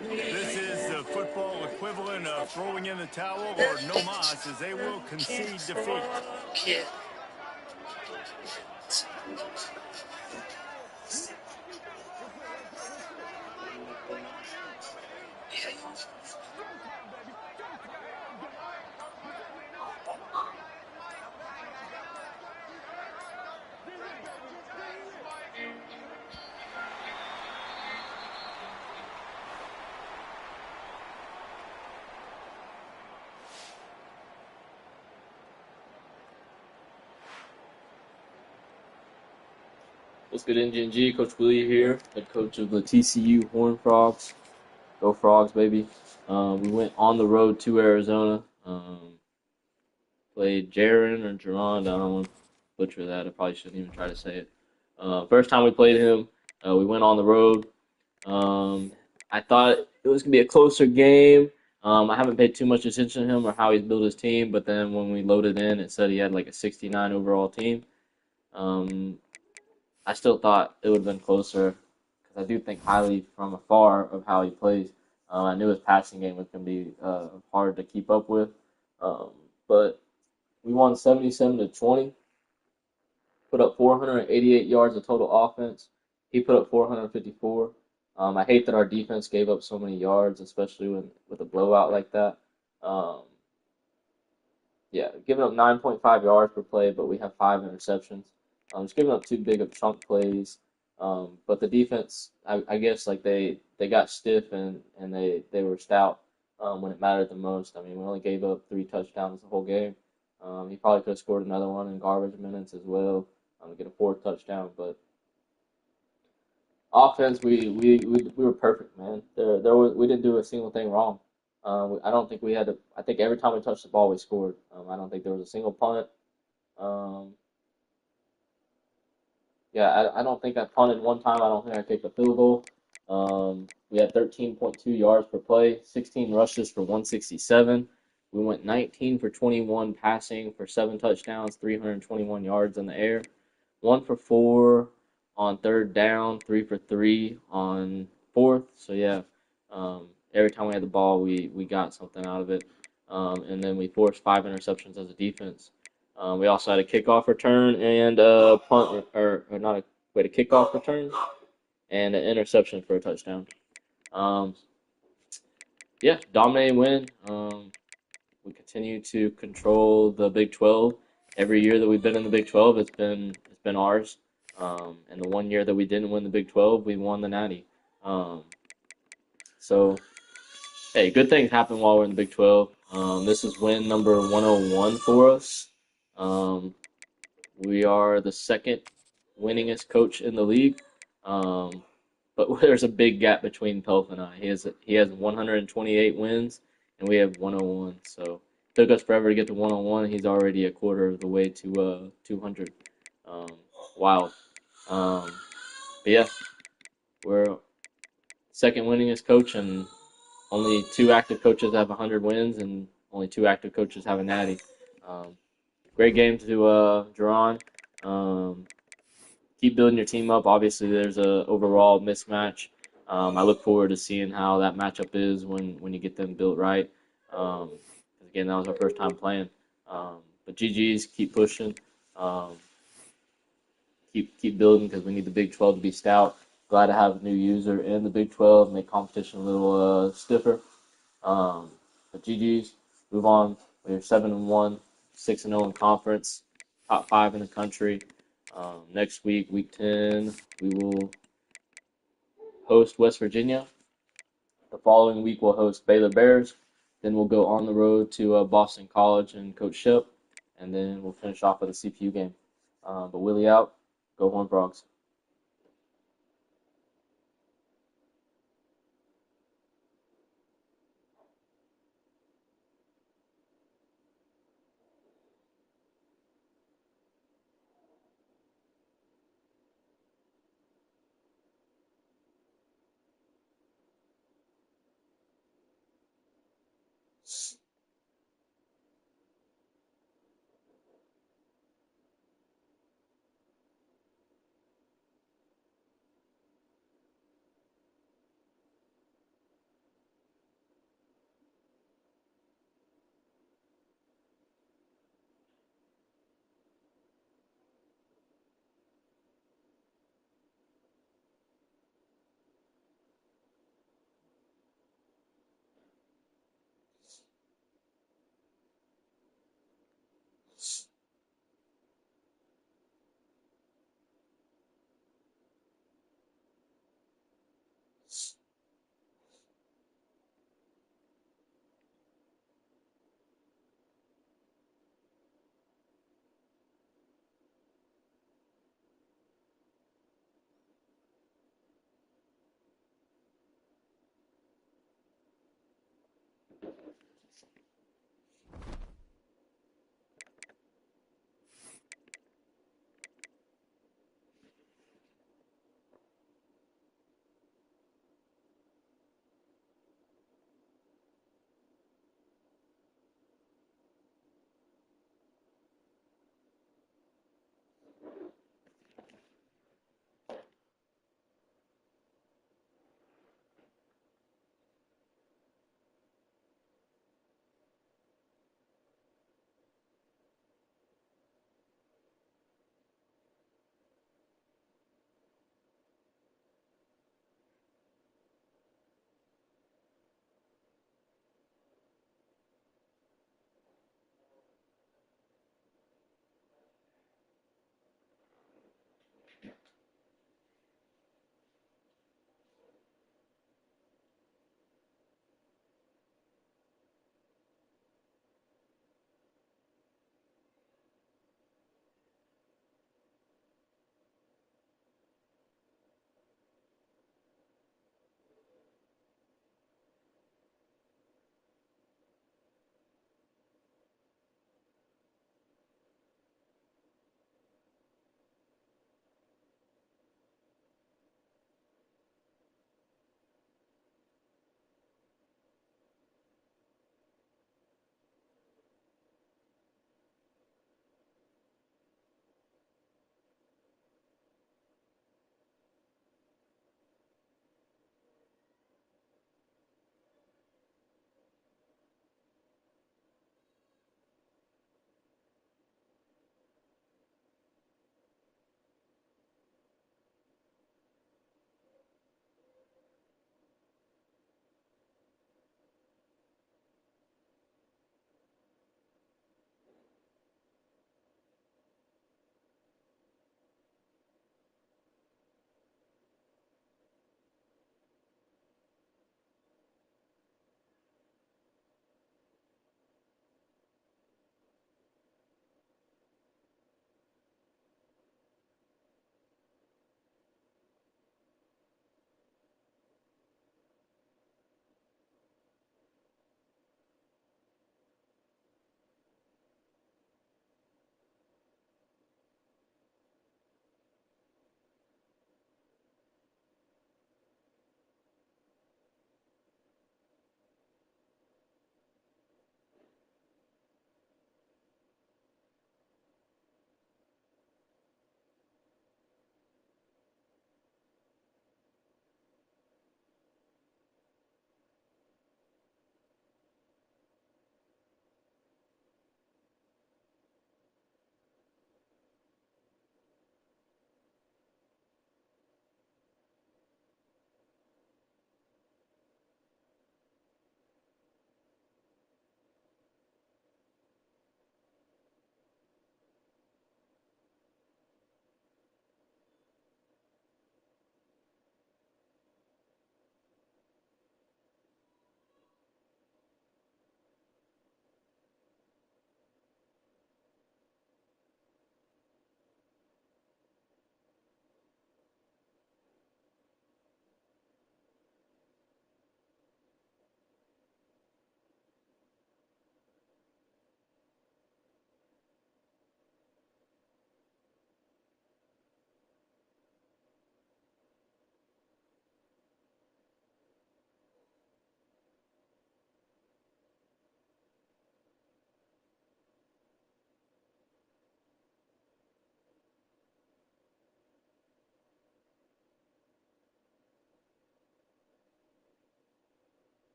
This is the football equivalent of throwing in the towel or no mas, as they will concede defeat. What's good, NGNG? Coach Willie here, head coach of the TCU Horned Frogs. Go Frogs, baby. We went on the road to Arizona Played Jaron or Jerron. I don't want to butcher that. I probably shouldn't even try to say it. First time we played him, we went on the road. I thought it was going to be a closer game. I haven't paid too much attention to him or how he's built his team, but then when we loaded in, it said he had like a 69 overall team. I still thought it would have been closer because I do think highly from afar of how he plays. I knew his passing game was going to be hard to keep up with, um, but we won 77-20. Put up 488 yards of total offense. He put up 454. I hate that our defense gave up so many yards, especially with a blowout like that. Um, yeah, giving up 9.5 yards per play, but we have 5 interceptions. Just giving up too big of chunk plays. But the defense, I guess, like they got stiff and they were stout when it mattered the most. I mean, we only gave up 3 touchdowns the whole game. He probably could have scored another one in garbage minutes as well, get a 4th touchdown. But offense, we were perfect, man. We didn't do a single thing wrong. I don't think we had to. I think every time we touched the ball, we scored. I don't think there was a single punt. Um, yeah, I don't think I punted one time. I don't think I kicked a field goal. We had 13.2 yards per play, 16 rushes for 167. We went 19 for 21 passing for 7 touchdowns, 321 yards in the air. 1 for 4 on 3rd down, 3 for 3 on 4th. So yeah, every time we had the ball, we got something out of it. And then we forced 5 interceptions as a defense. We also had a kickoff return and a punt, or not a wait, a kickoff return and an interception for a touchdown. Um, yeah, dominating win. We continue to control the Big 12. Every year that we've been in the Big 12, it's been ours. And the one year that we didn't win the Big 12, we won the Natty. So, hey, good things happen while we're in the Big 12. This is win number 101 for us. We are the second winningest coach in the league. But there's a big gap between Pelf and I. He has 128 wins, and we have 101. So it took us forever to get to 101. He's already a quarter of the way to 200. Wow. But yeah, we're second winningest coach, and only 2 active coaches have 100 wins, and only 2 active coaches have a natty. Great game to Jerron. Keep building your team up. Obviously, there's a overall mismatch. I look forward to seeing how that matchup is when you get them built right. Again, that was our first time playing. But GG's, keep pushing. Keep building because we need the Big 12 to be stout. Glad to have a new user in the Big 12, make competition a little stiffer. But GG's, move on. We're 7-1, 6-0 in conference, top 5 in the country. Next week, week 10, we will host West Virginia. The following week, we'll host Baylor Bears. Then we'll go on the road to Boston College and Coach Ship. And then we'll finish off with a CPU game. But Willie out. Go Horned Frogs.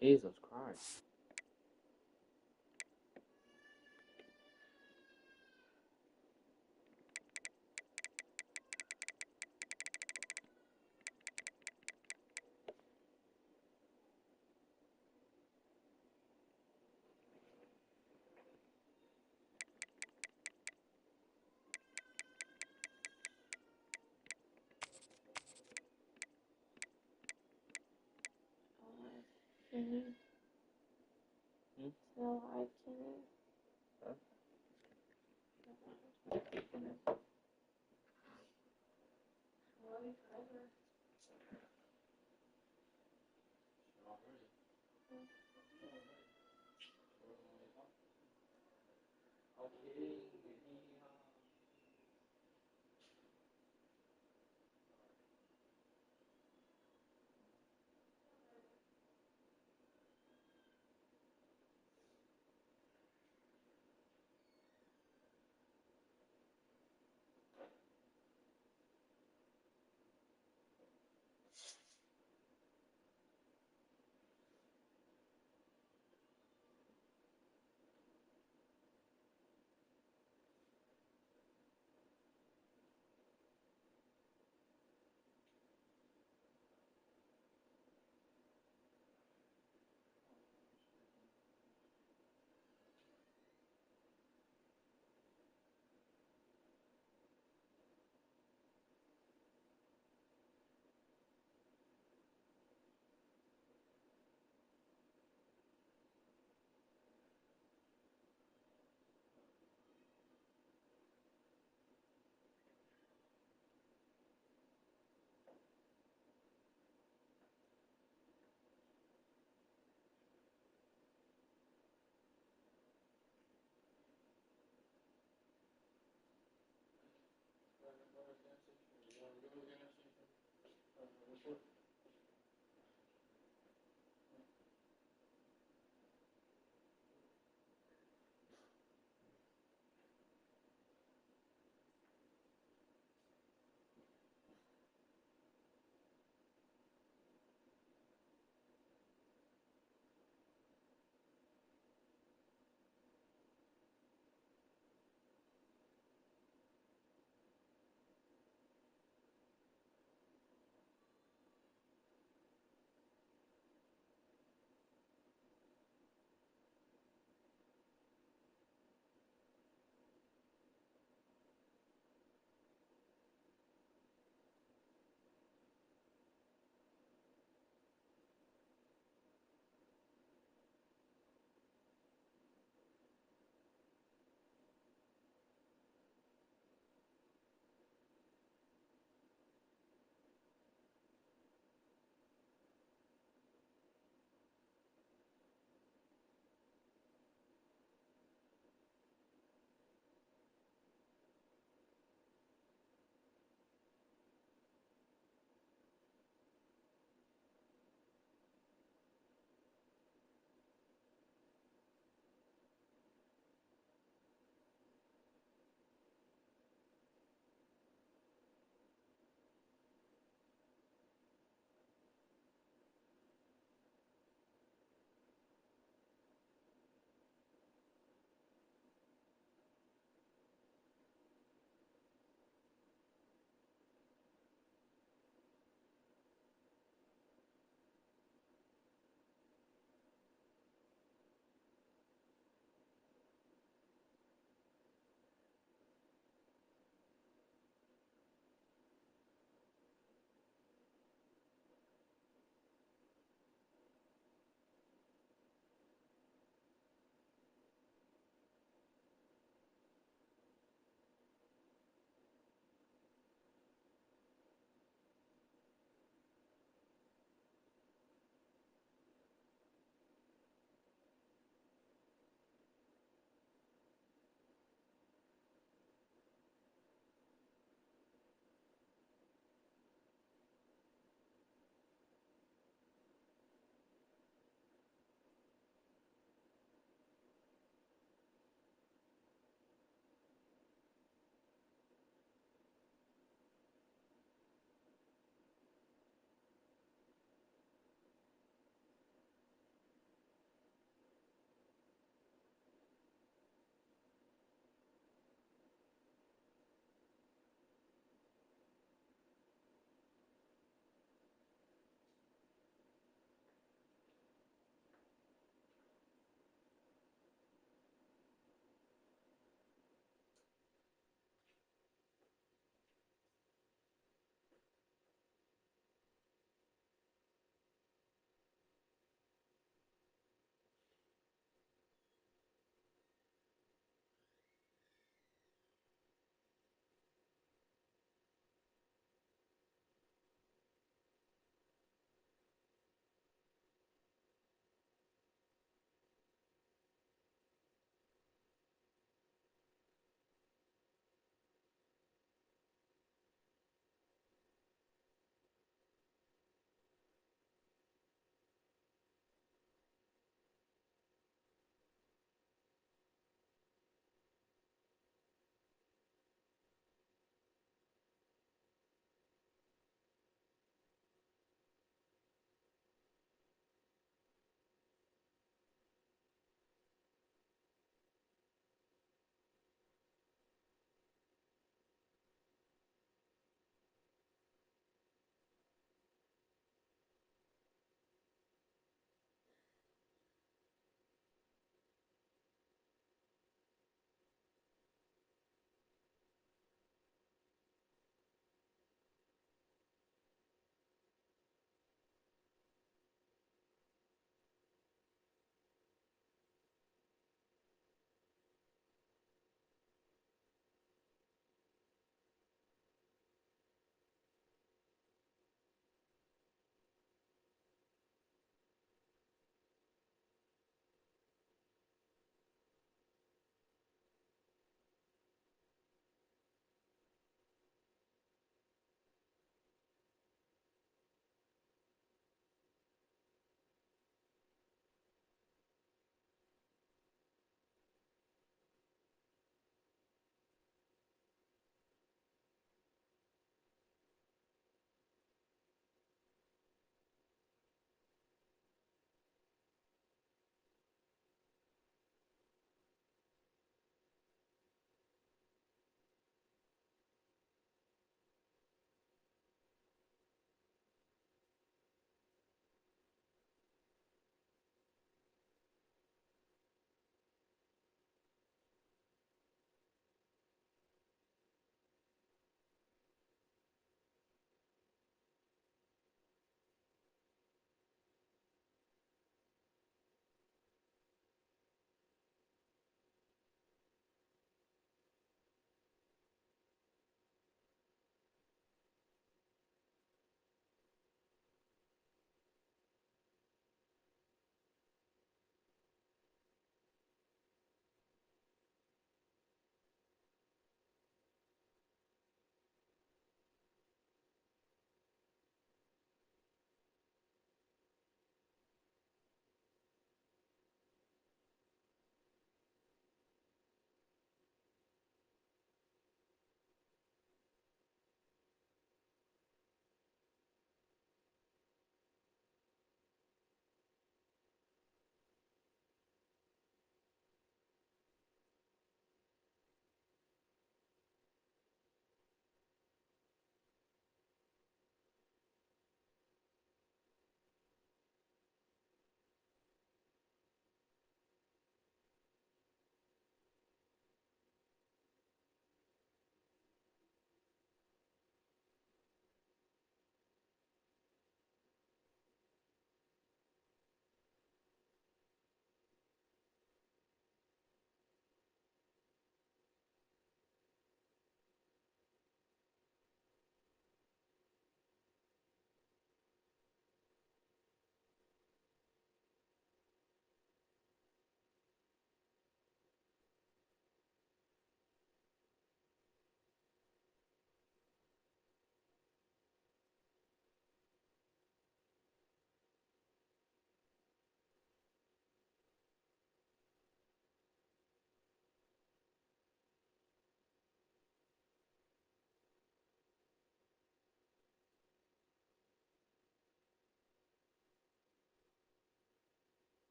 Jesus Christ. Kenny. So hi, Kenny. Huh?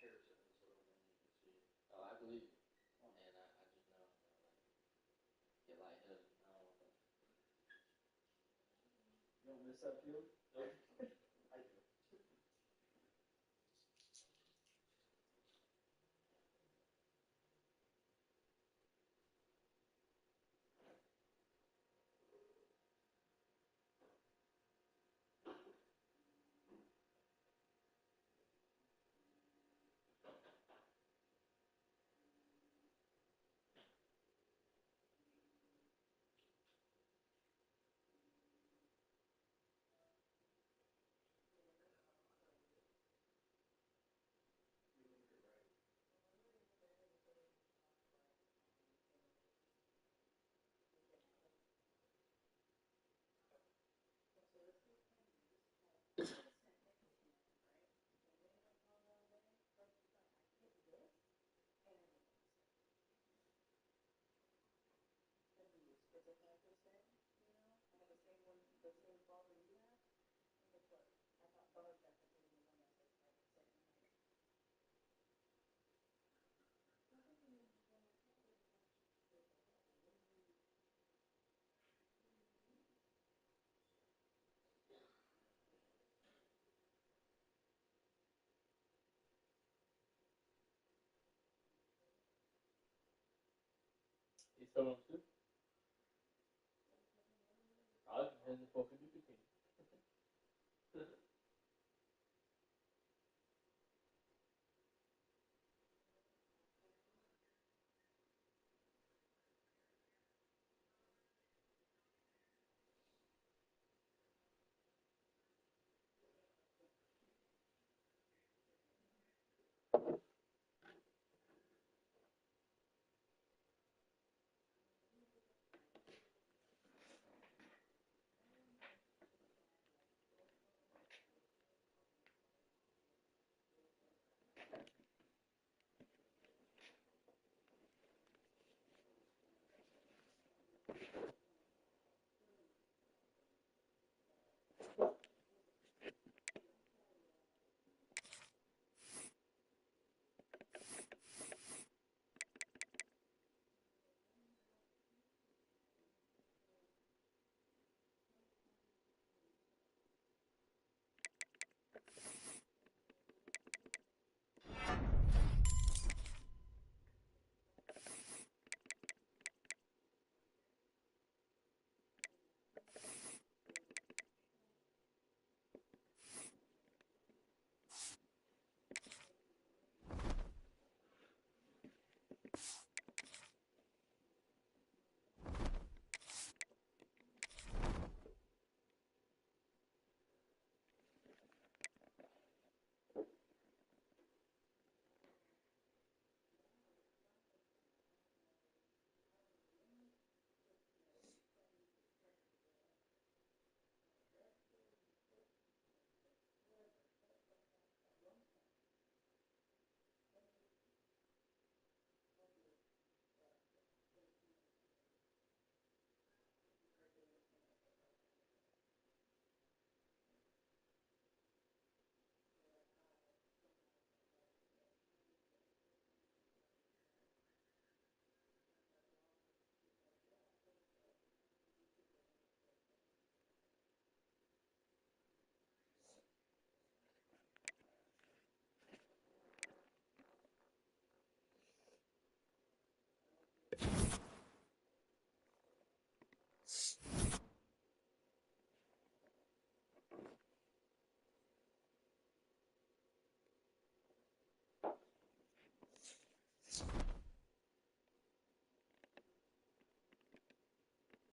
Oh, I believe you. And I just know, get lightheaded. I don't want that. You don't miss that feeling? Nope. I do. You still want to? I'll hand the 450.